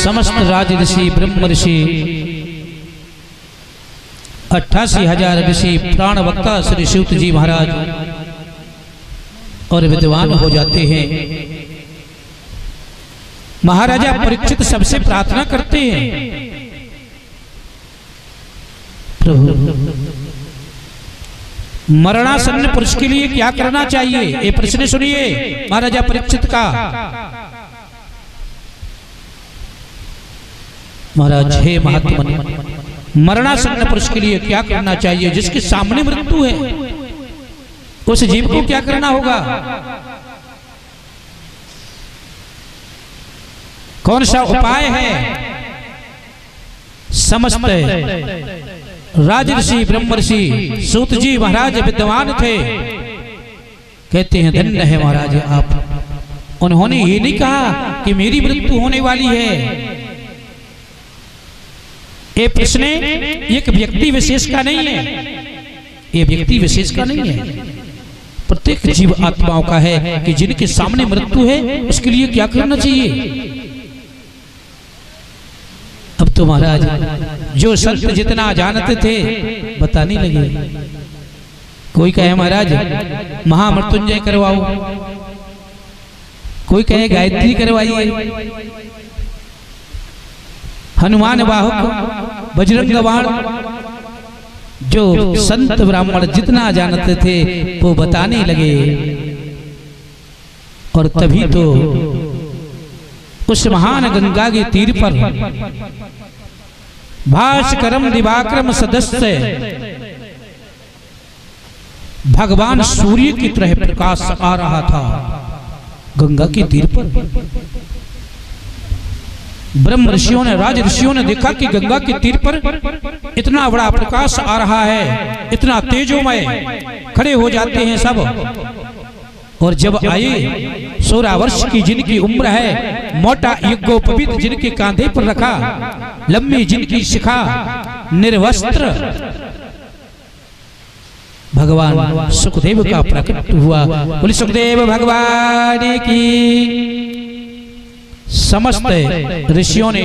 समस्त राज ऋषि ब्रह्म ऋषि 88,000 ऋषि प्राण वक्ता श्री सूत जी महाराज और विद्वान हो जाते हैं। महाराजा परीक्षित सबसे प्रार्थना करते हैं, प्रभु मरणासन्न पुरुष के लिए क्या करना चाहिए? ये प्रश्न सुनिए महाराजा परीक्षित का। महाराज हे महात्मा, मरणासन्न पुरुष के लिए क्या करना चाहिए? जिसके सामने मृत्यु है उस जीव को क्या करना होगा? कौन सा उपाय है? समस्त राजर्षि ब्रह्मर्षि सूत जी महाराज विद्वान थे। कहते हैं धन्य है महाराज आप। उन्होंने ये नहीं कहा कि मेरी मृत्यु होने वाली है। ये प्रश्न एक व्यक्ति विशेष का नहीं है, ये व्यक्ति विशेष का नहीं है, प्रत्येक जीव आत्माओं का है कि जिनके सामने मृत्यु है उसके लिए क्या करना चाहिए। अब तो महाराज जो संत जितना जानते थे बताने लगे। कोई कहे महाराज महामृत्युंजय करवाओ, कोई कहे गायत्री करवाइए, हनुमान बाहुक, बजरंग बाण। जो संत ब्राह्मण जितना जानते थे वो बताने लगे। और तभी तो उस महान गंगा के तीर पर भास्करम दिवाकरम सदस्य भगवान सूर्य की तरह प्रकाश आ रहा था गंगा के तीर पर। ब्रह्म ऋषियों ने, राज ऋषियों ने देखा कि गंगा के तीर पर इतना बड़ा प्रकाश आ रहा है, इतना तेजोमय। खड़े हो जाते हैं सब। और जब आए 16 वर्ष की जिनकी उम्र है, मोटा यज्ञोपवीत जिनके कांधे पर रखा, लंबी जिनकी शिखा, निर्वस्त्र भगवान सुखदेव का प्रकट हुआ। बोले सुखदेव भगवान की। समस्त ऋषियों ने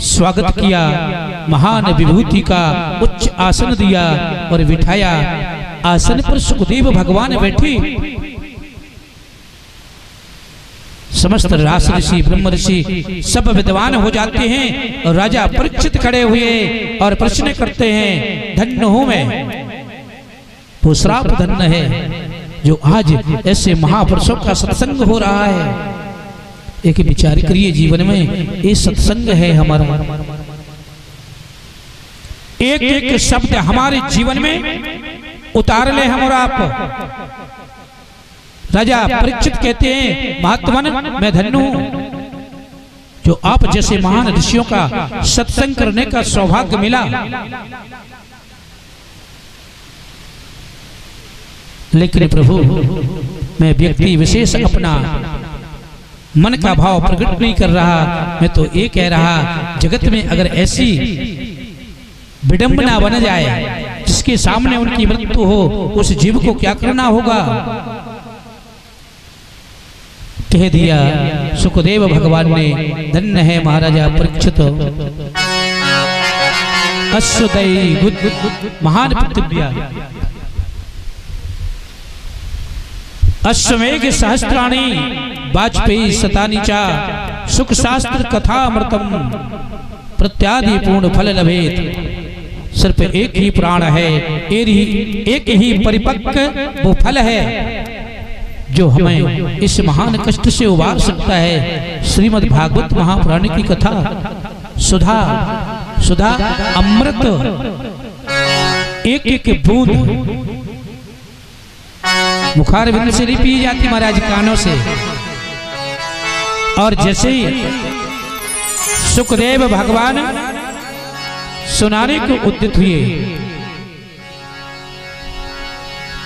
स्वागत किया, महान विभूति का उच्च आसन दिया और बिठाया। आसन पर सुखदेव भगवान बैठे। समस्त राज ऋषि ब्रह्म ऋषि सब विद्वान हो जाते हैं। और राजा परीक्षित खड़े हुए और प्रश्न करते हैं, धन्य हूं मैं, वो श्राप धन्य है जो आज ऐसे महापुरुषों का सत्संग हो रहा है। एक विचार करिए, जीवन में ये सत्संग है हमारा। एक एक शब्द हमारे जीवन में उतार ले हम और आप। राजा परीक्षित कहते हैं, महात्मन मैं धन्य हूं जो आप जैसे महान ऋषियों का सत्संग करने का सौभाग्य मिला। लेकिन प्रभु मैं व्यक्ति विशेष अपना मन का भाव प्रकट नहीं कर रहा। मैं तो ये कह रहा, जगत में अगर ऐसी विडंबना बन जाए जिसके सामने उनकी मृत्यु हो, उस जीव को क्या करना होगा? कह दिया सुखदेव भगवान ने, धन्य है महाराजा परीक्षित। अश्वदयी महान पृथिव्या अश्वमेघ सहस्त्राणी वाजपेयी शतानि चा सुख शास्त्र कथामृतम प्रत्यादि पूर्ण फल लभेत। सिर्फ एक ही प्राण है, एक ही परिपक्व वो फल है जो हमें इस महान कष्ट से उबार सकता है। श्रीमद् भागवत महापुराण की कथा सुधा सुधा अमृत, एक एक बूंद मुखार बिंद से नहीं पी जाती महाराज, कानों से। और जैसे ही सुखदेव भगवान सुनाने को उद्यत हुए,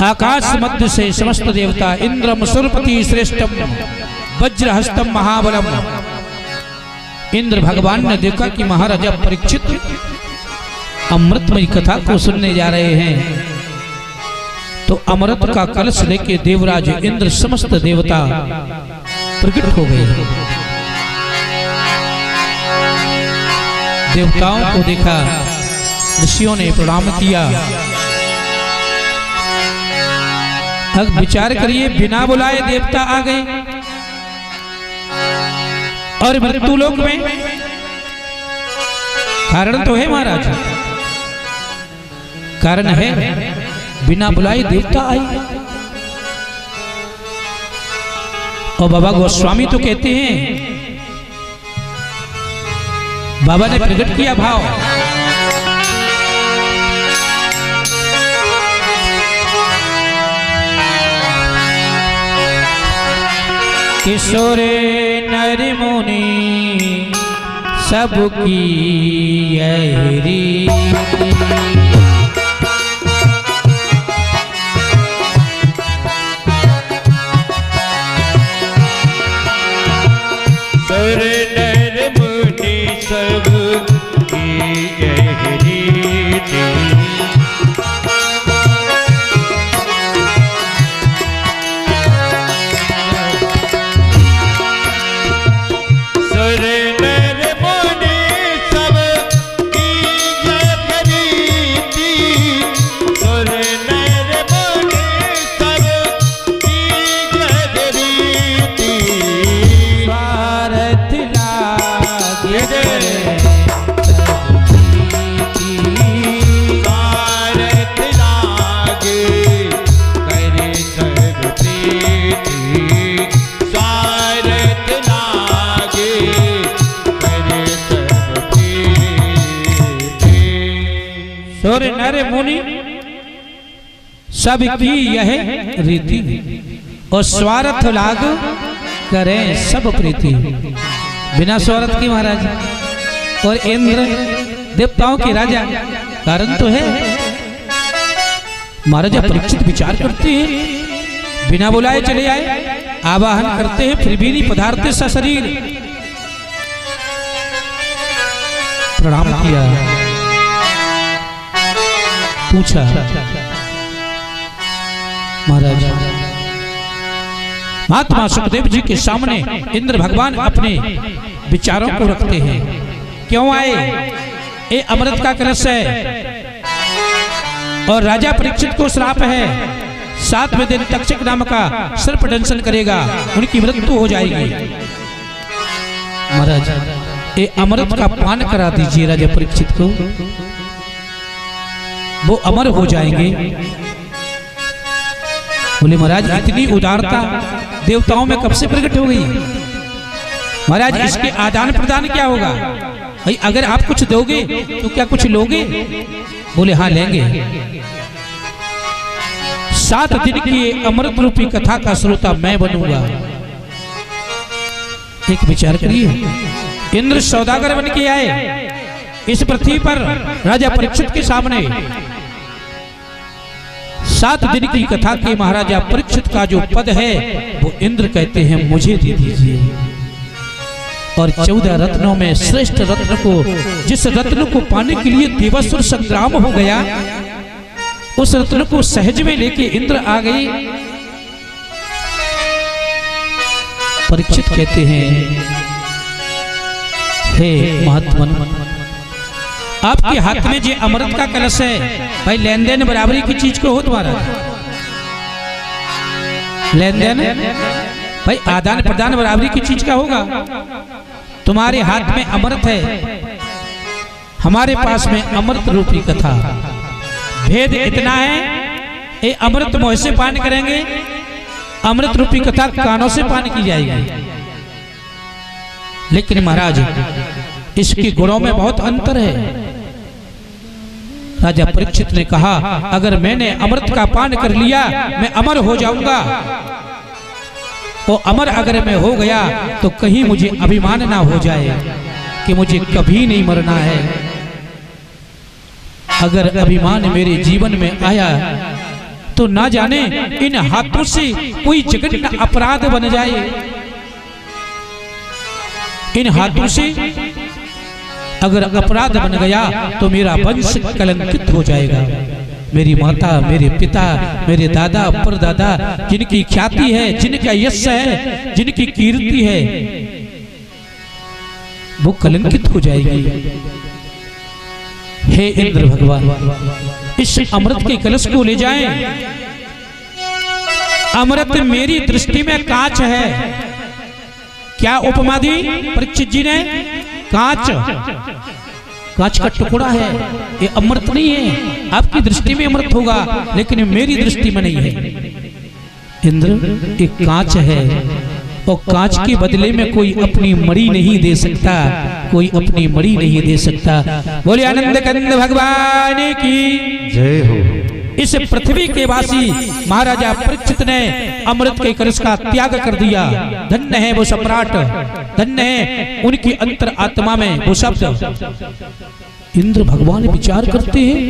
आकाश मध्य से समस्त देवता इंद्रम सुरपति श्रेष्ठम वज्रहस्तम महाबलम। इंद्र भगवान ने देखा कि महाराजा परीक्षित अमृतमयी कथा को सुनने जा रहे हैं, तो अमृत का कलश लेके देवराज इंद्र समस्त देवता प्रकट हो गए। देवताओं को देखा, ऋषियों ने प्रणाम किया। अब विचार करिए, बिना बुलाए देवता आ गए और मृत्यु लोक में। कारण तो है महाराज, कारण है बिना बुलाए देवता आए। और बाबा गोस्वामी तो कहते हैं, बाबा ने प्रकट किया भाव, किशोर नर मुनि सबकी यही रीति, नर मुनि सब की यह रीति, और स्वार्थ लाग करें सब प्रीति। बिना स्वार्थ की महाराज, और इंद्र देवताओं के राजा, कारण तो है। महाराजा परीक्षित विचार करते हैं, बिना बुलाए चले आए, आवाहन करते हैं, फिर भी नहीं पधारते सशरीर। प्रणाम किया, पूछा, महाराज महात्मा सुखदेव जी के सामने इंद्र भगवान अपने विचारों को रखते हैं। क्यों आए? ये अमृत का कलश है और राजा परीक्षित को श्राप है, 7वें दिन तक्षक नाम का सर्प दंशन करेगा, उनकी मृत्यु हो जाएगी। महाराज ये अमृत का पान करा दीजिए राजा परीक्षित को, वो अमर हो जाएंगे। बोले महाराज इतनी उदारता देवताओं में कब से प्रकट हो गई? महाराज इसके आदान प्रदान क्या होगा? भाई अगर आप कुछ दोगे तो क्या कुछ लोगे? बोले हाँ लेंगे। 7 दिन की अमृत रूपी कथा का श्रोता मैं बनूंगा। एक विचार करिए, इंद्र सौदागर बन के आए इस पृथ्वी पर राजा परीक्षित के सामने। 7 दिन की कथा के महाराजा परीक्षित का जो पद है वो इंद्र कहते हैं मुझे दे दीजिए। और 14 रत्नों में श्रेष्ठ रत्न को, जिस रत्न को पाने के लिए देवासुर संग्राम हो गया, उस रत्न को सहज में लेके इंद्र आ गए। परीक्षित कहते हैं हे महात्मन, आपके हाथ में जो अमृत का कलश है, भाई लेन देन बराबरी की चीज को हो तुम्हारा, लेन देन भाई आदान प्रदान बराबरी की चीज का होगा। तुम्हारे हाथ में अमृत है, हमारे पास में अमृत रूपी कथा। भेद इतना है, ये अमृत मुंह से पान करेंगे, अमृत रूपी कथा कानों से पान की जाएगी। लेकिन महाराज इसके गुणों में बहुत अंतर है। राजा परीक्षित ने कहा अगर मैंने अमृत का पान कर लिया मैं अमर हो जाऊंगा, और अमर अगर मैं हो गया तो कहीं मुझे अभिमान ना हो जाए कि मुझे कभी नहीं मरना है। अगर अभिमान मेरे जीवन में आया तो ना जाने इन हाथों से कोई जघन्य अपराध बन जाए। इन हाथों से अगर अपराध बन गया तो मेरा वंश कलंकित हो जाएगा। मेरी माता, मेरे पिता, मेरे दादा, परदादा, जिनकी ख्याति है, जिनका यश है, जिनकी कीर्ति है, वो कलंकित हो जाएगी। हे इंद्र भगवान, इस अमृत के कलश को ले जाएं। अमृत मेरी दृष्टि में कांच है। क्या उपमा दी परीक्षित जी ने? कांच, कांच का टुकड़ा है, ये अमृत नहीं है। आपकी दृष्टि में अमृत होगा, लेकिन मेरी दृष्टि में नहीं है। इंद्र, एक कांच है और कांच के बदले में कोई अपनी मणि नहीं दे सकता, कोई अपनी मणि नहीं दे सकता। बोले आनंद कंद भगवान की जय हो। इस पृथ्वी के वासी महाराजा परीक्षित ने अमृत के कलश का त्याग कर दिया। धन्य है वो सम्राट, धन्य है उनकी अंतर आत्मा में वो शब्द। इंद्र भगवान विचार करते हैं,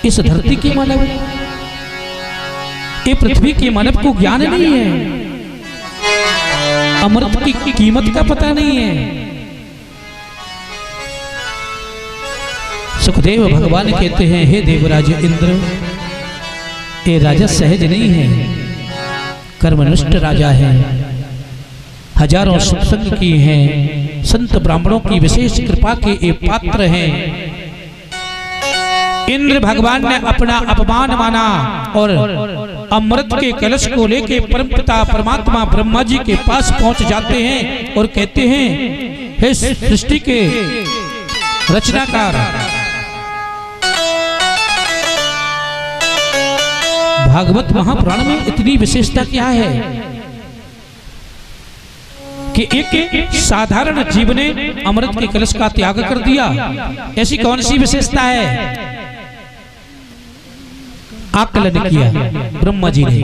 इस धरती के मानव, ये पृथ्वी के मानव को ज्ञान नहीं है, अमृत की कीमत का पता नहीं है। सुखदेव भगवान कहते हैं, हे देवराज इंद्र, ये राजा सहज नहीं है, कर्मनिष्ठ राजा है, हजारों सत्संग की हैं, संत ब्राह्मणों की विशेष कृपा के ये पात्र हैं। इंद्र भगवान ने अपना अपमान माना और अमृत के कलश को लेके परमपिता परमात्मा ब्रह्मा जी के पास पहुंच जाते हैं और कहते हैं, हे सृष्टि के रचनाकार, भागवत महापुराण में इतनी विशेषता क्या है कि एक साधारण जीव ने अमृत के कलश का त्याग कर दिया। ऐसी कौन सी विशेषता है? आकलन किया ब्रह्मा जी ने।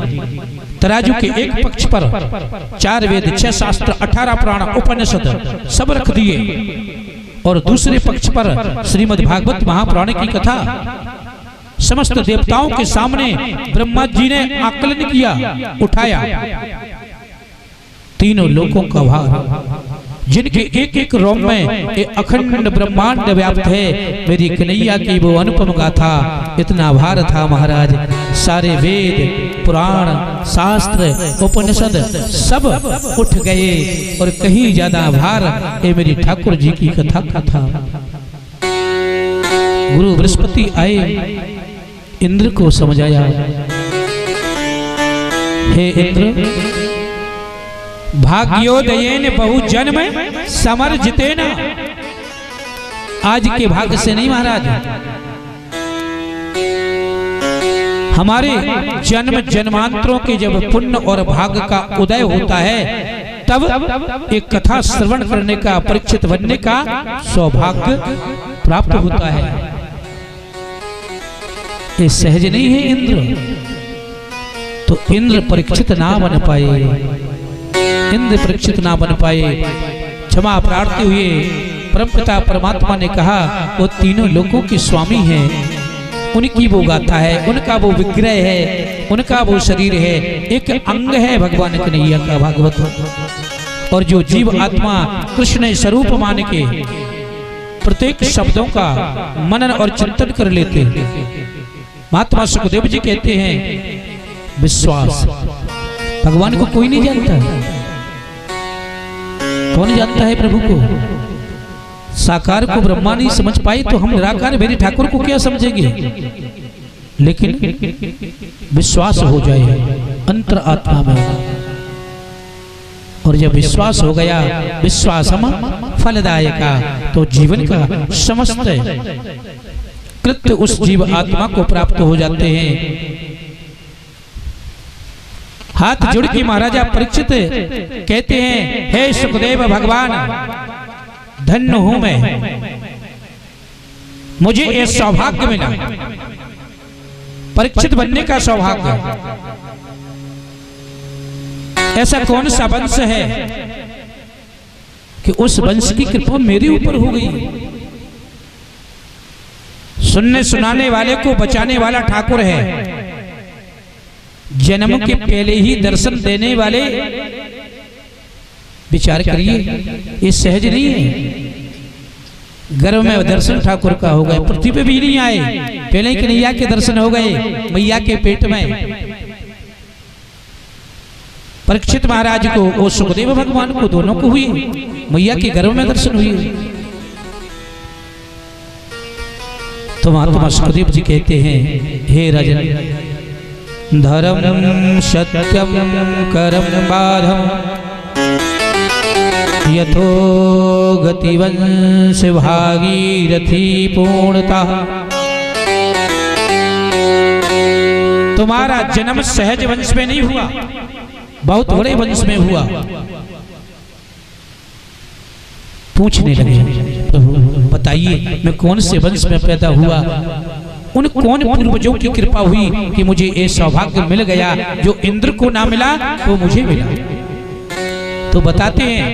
तराजू के एक पक्ष पर 4 वेद, 6 शास्त्र, 18 पुराण, उपनिषद सब रख दिए और दूसरे पक्ष पर श्रीमद् भागवत महापुराण की कथा समस्त देवताओं के सामने ब्रह्मा जी ने आकलन किया, उठाया। तीनों लोकों का भार, जिनके एक एक रोम में एक अखंड ब्रह्मांड व्याप्त है, मेरी कन्हैया की वो अनुपम गाथा, इतना भार था महाराज। सारे वेद, पुराण, शास्त्र, उपनिषद सब उठ गए और कहीं ज्यादा भार ये मेरी ठाकुर जी की कथा का था। गुरु बृहस्पति आए, इंद्र को समझाया, हे इंद्र, भाग्योदयेन बहु जन्म समर्जितेन। आज के भाग्य से नहीं महाराज, हमारे जन्म जन्मांतरों के जब पुण्य और भाग्य का उदय होता है, तब एक कथा श्रवण करने का, परीक्षित बनने का सौभाग्य प्राप्त होता है। ये सहज नहीं है इंद्र, तो इंद्र परीक्षित ना बन पाए, इंद्र परीक्षित ना बन पाए। क्षमा प्रार्थी हुए परमपिता परमात्मा ने कहा, वो तीनों लोकों के स्वामी हैं, उनकी वो गाथा है, उनका वो विग्रह है, उनका वो शरीर है, एक अंग है भगवान कन्हैया का भागवत। और जो जीव आत्मा कृष्ण स्वरूप मान के प्रत्येक शब्दों का मनन और चिंतन कर लेते, महात्मा सुखदेव जी कहते हैं, विश्वास। भगवान को कोई नहीं जानता, कौन जानता है प्रभु को? साकार को ब्रह्मा नहीं समझ पाए तो हम निराकार मेरे ठाकुर को क्या समझेंगे? लेकिन विश्वास हो जाए अंतर आत्मा में, और जब विश्वास हो गया, विश्वासम फलदायका, तो जीवन का समस्त कृत्य उस जीव आत्मा को प्राप्त हो जाते हैं। हाथ जोड़ के महाराजा परीक्षित कहते हैं, हे सुखदेव भगवान, धन्य हूं मैं, मुझे ये सौभाग्य मिला, परीक्षित बनने का सौभाग्य। ऐसा कौन सा वंश है कि उस वंश की कृपा मेरे ऊपर हो गई? सुनने सुनाने वाले को बचाने वाला ठाकुर है, जन्म के पहले ही दर्शन देने वाले। विचार करिए, ये सहज नहीं है। गर्भ में दर्शन ठाकुर का हो गए, पृथ्वी पे भी नहीं आए, पहले ही कन्हैया के दर्शन हो गए मैया के पेट में। परीक्षित महाराज को और सुखदेव भगवान को दोनों को हुई, मैया के गर्भ में दर्शन हुई। तो महात्मा सुखदेव जी कहते हैं, हे राजन, धर्म सत्यम करम बाधम यथो गतिवंश भागीरथी पूर्णता। तुम्हारा जन्म सहज वंश में नहीं हुआ, बहुत बड़े वंश में हुआ। पूछने लगे, प्रभु बताइए मैं कौन से वंश में पैदा हुआ, उन कौन पूर्वजों की कृपा हुई कि मुझे ये सौभाग्य मिल गया जो इंद्र को ना मिला वो मुझे मिला। तो बताते हैं,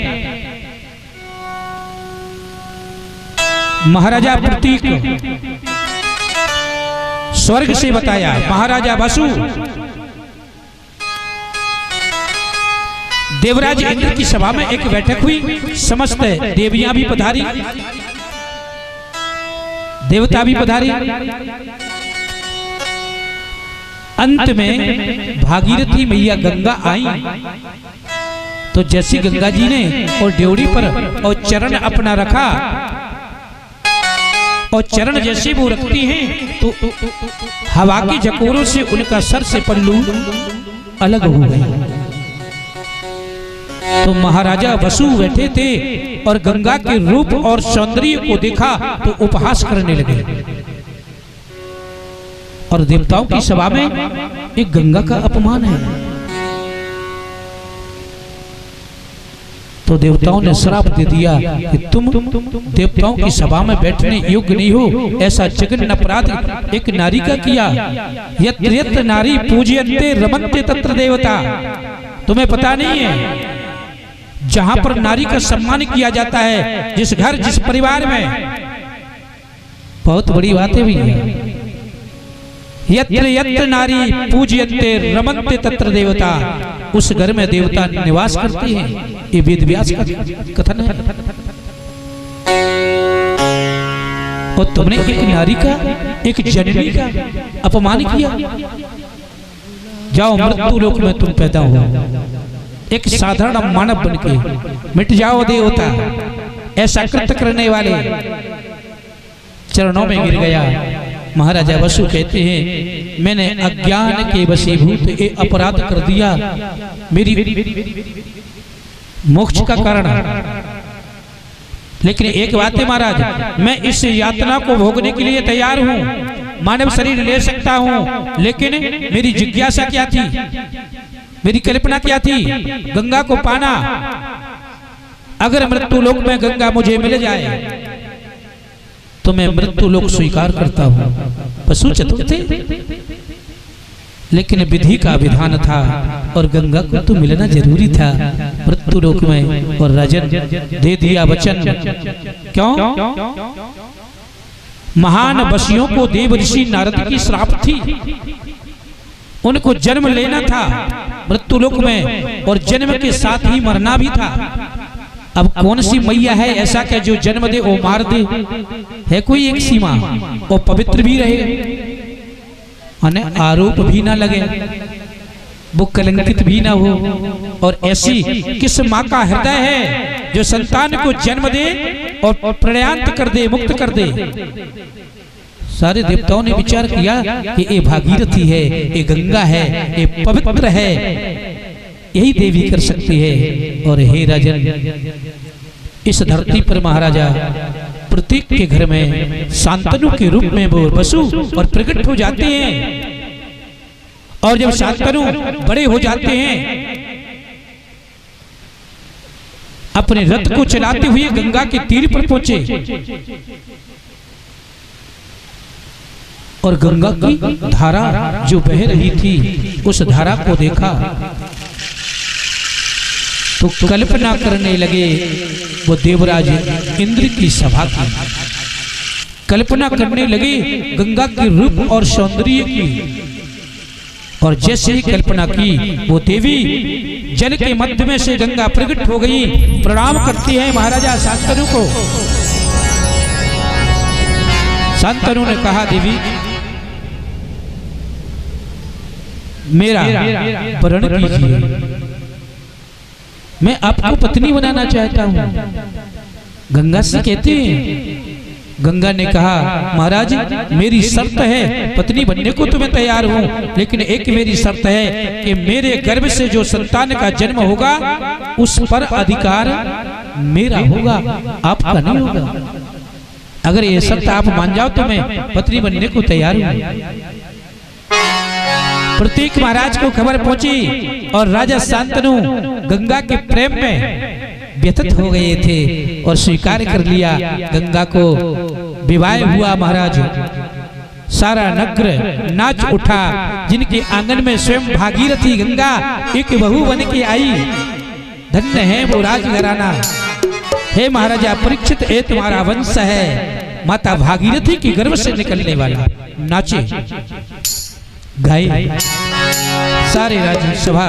महाराजा प्रतीक स्वर्ग से बताया, महाराजा वसु देवराज इंद्र की सभा में एक बैठक हुई, समस्त देवियां भी पधारी, देवता भी पधारी। अंत में भागीरथी मैया गंगा आई, तो जैसी गंगा जी ने और ड्योढ़ी पर और चरण अपना रखा, और चरण जैसे वो रखती हैं तो हवा के झकोरों से उनका सर से पल्लू अलग हो गए। तो महाराजा वसु बैठे थे और गंगा के रूप और सौंदर्य को देखा तो उपहास करने लगे। और देवताओं की सभा में एक गंगा का अपमान है। तो देवताओं ने श्राप दे दिया कि तुम देवताओं की सभा में बैठने योग्य नहीं हो। ऐसा जघन्य अपराध एक नारी का किया। यत्र यत्र नारी पूज्यन्ते रमन्ते तत्र देवता। तुम्हें पता नहीं है, जहां पर नारी का सम्मान किया जाता है, जिस घर जिस परिवार में, बहुत बड़ी बातें भी है। यत्र यत्र नारी पूज्यन्ते रमन्ते तत्र देवता, उस घर में देवता निवास करते हैं। ये वेद व्यास का कथन है। और तुमने एक नारी का, एक जननी का अपमान किया। जाओ मृत्यु लोक में तुम पैदा हो, एक साधारण मानव बनके मिट जाओ देवता। ऐसा कृत्य करने वाले चरणों में गिर गया। महाराजा वसु कहते हैं, मैंने अज्ञान के वशीभूत ये अपराध कर दिया, मेरी मोक्ष का कारण। लेकिन एक बात है महाराज, मैं इस यातना को भोगने के लिए तैयार हूँ, मानव शरीर ले सकता हूँ, लेकिन मेरी जिज्ञासा क्या थी, मेरी कल्पना क्या थी? गंगा को पाना। अगर मृत्यु लोक में गंगा मुझे मिल जाए तो मैं मृत्यु लोक स्वीकार करता हूँ। पशु चतुर थे, लेकिन विधि का विधान था और गंगा को तो मिलना जरूरी था मृत्यु लोक में। और राजन दे दिया वचन। क्यों? महान वशियों को देव ऋषि नारद की श्राप थी, उनको जन्म लेना था मृत्यु लोक में और जन्म के साथ ही मरना भी था। अब कौन सी मैया है ऐसा क्या जो जन्म दे वो मार दे? है कोई एक सीमा? वो पवित्र भी रहे, आरोप भी ना लगे, वो कलंकित भी ना हो। और ऐसी किस माँ का हृदय है जो संतान को जन्म दे और प्रलयांत कर दे, मुक्त कर दे? सारे देवताओं ने विचार किया कि ये भागीरथी है, ये गंगा है, ये पवित्र है, यही देवी कर सकती है। और हे राजन, इस धरती पर महाराजा प्रतीक के घर में शांतनु के रूप में वो वसु और प्रकट हो जाते हैं। और जब शांतनु बड़े हो जाते हैं, अपने रथ को चलाते हुए गंगा के तीर पर पहुंचे और गंगा की धारा जो बह रही थी उस धारा को देखा तो कल्पना करने लगे वो देवराज इंद्र की सभा की। कल्पना करने लगे गंगा के रूप और सौंदर्य की। और जैसे ही कल्पना की, वो देवी जल के मध्य में से गंगा प्रकट हो गई। प्रणाम करती है महाराजा शांतनु को। शांतनु ने कहा, देवी मेरा वरण कीजिए, मैं आपको पत्नी बनाना चाहता हूँ। गंगा से कहते हैं, गंगा ने कहा महाराज मेरी शर्त है, पत्नी बनने को तो मैं तैयार हूँ, लेकिन एक मेरी शर्त है कि मेरे गर्भ से जो संतान का जन्म होगा उस पर अधिकार मेरा होगा, आपका नहीं होगा। अगर ये शर्त आप मान जाओ तो मैं पत्नी बनने को तैयार हूँ। प्रतीक महाराज को खबर पहुंची और राजा शांतनु गंगा के प्रेम में व्यथित हो गए थे और स्वीकार कर लिया। गंगा को विवाह हुआ। महाराज सारा नगर नाच उठा। जिनके आंगन में स्वयं भागीरथी गंगा एक बहू बन के आई, धन्य है वो राजघराना। हे महाराजा परीक्षित, ये तुम्हारा वंश है, माता भागीरथी की गर्भ से निकलने वाला। नाचे गाए सारे राजसभा।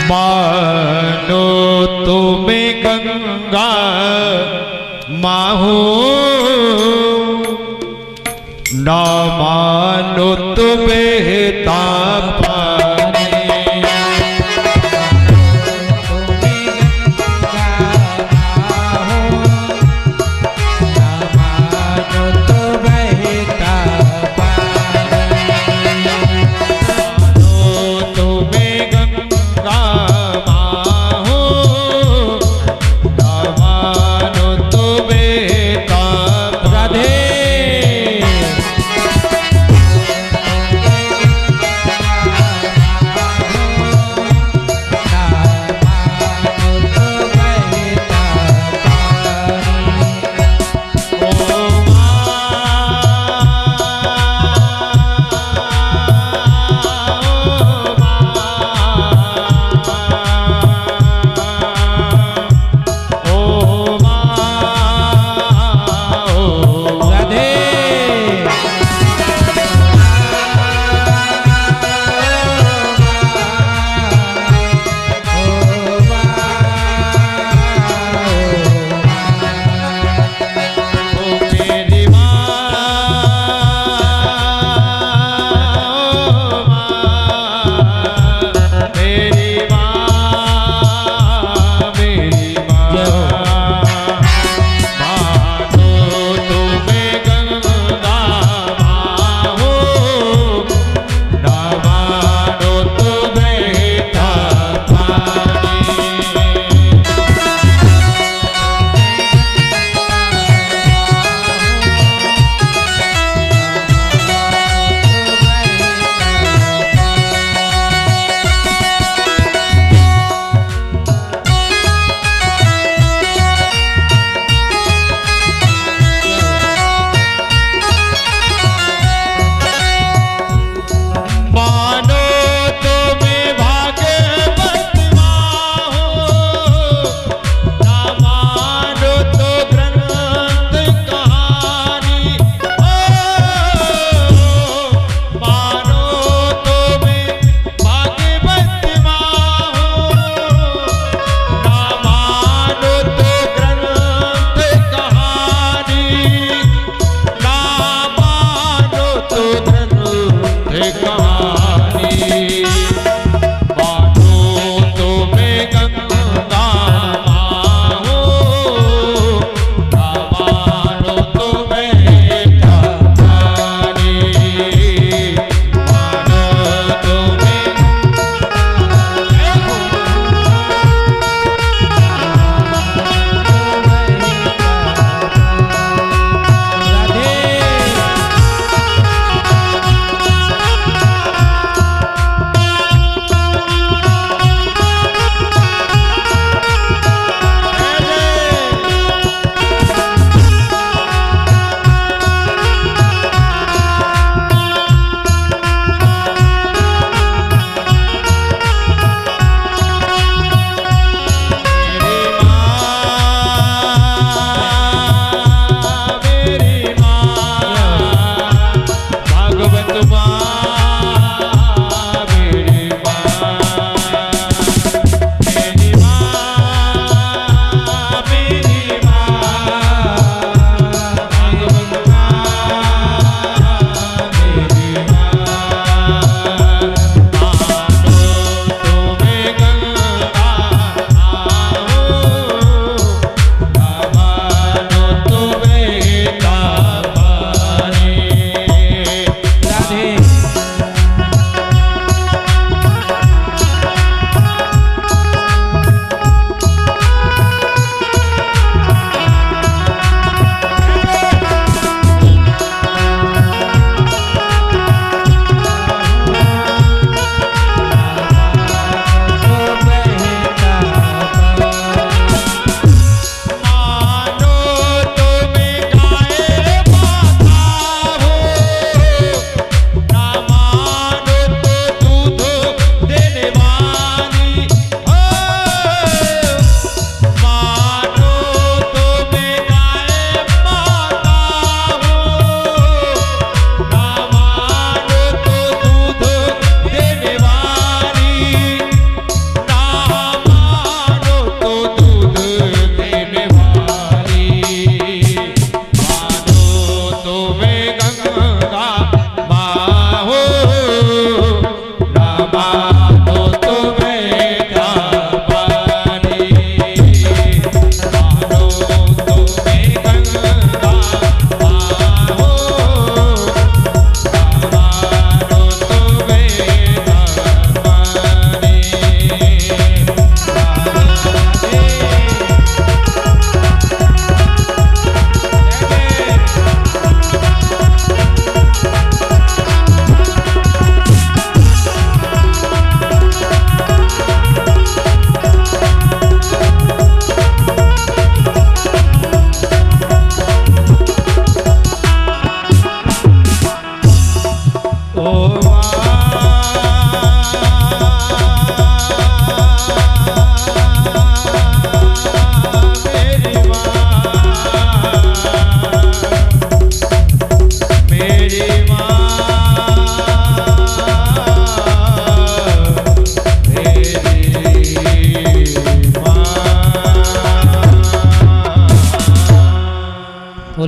मानो तुम्हें गंगा माहू, न मानो तुम्हें तापा।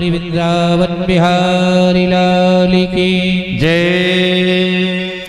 बोली वृंदावन बिहारी लाल की जय।